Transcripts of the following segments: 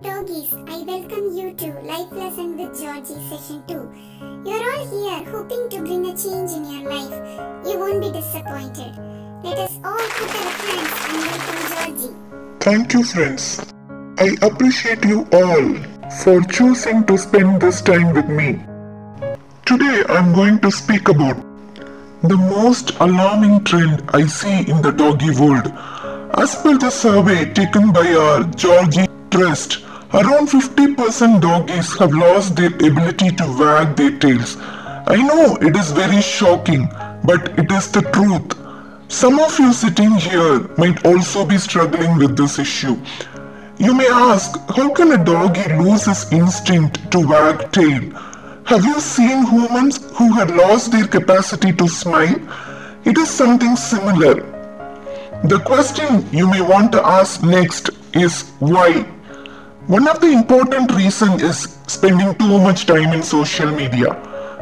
Doggies, I welcome you to Life Lesson with Georgie Session 2. You're all here hoping to bring a change in your life. You won't be disappointed. Let us all put our hands and welcome Georgie. Thank you, friends. I appreciate you all for choosing to spend this time with me. Today I'm going to speak about the most alarming trend I see in the doggy world. As per the survey taken by our Georgie Trust, around 50% doggies have lost their ability to wag their tails. I know it is very shocking, but it is the truth. Some of you sitting here might also be struggling with this issue. You may ask, how can a doggy lose his instinct to wag tail? Have you seen humans who had lost their capacity to smile? It is something similar. The question you may want to ask next is why? One of the important reasons is spending too much time in social media,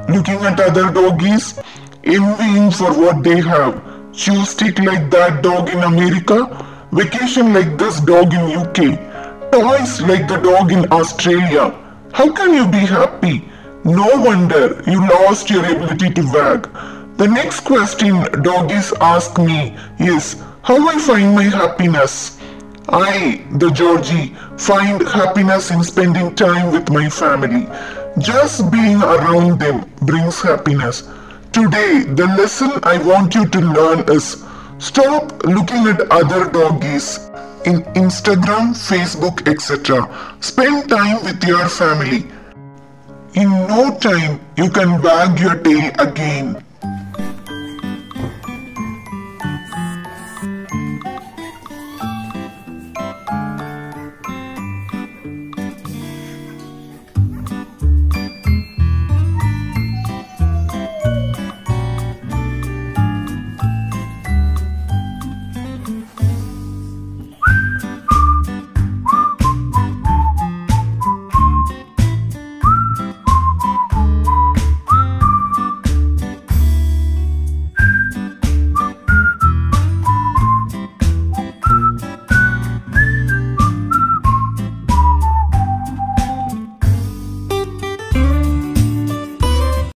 looking at other doggies, envying for what they have, chew stick like that dog in America, vacation like this dog in UK, toys like the dog in Australia. How can you be happy? No wonder you lost your ability to wag. The next question doggies ask me is, how I find my happiness? I, the Georgie, find happiness in spending time with my family. Just being around them brings happiness. Today, the lesson I want you to learn is, stop looking at other doggies in Instagram, Facebook, etc. Spend time with your family. In no time, you can wag your tail again.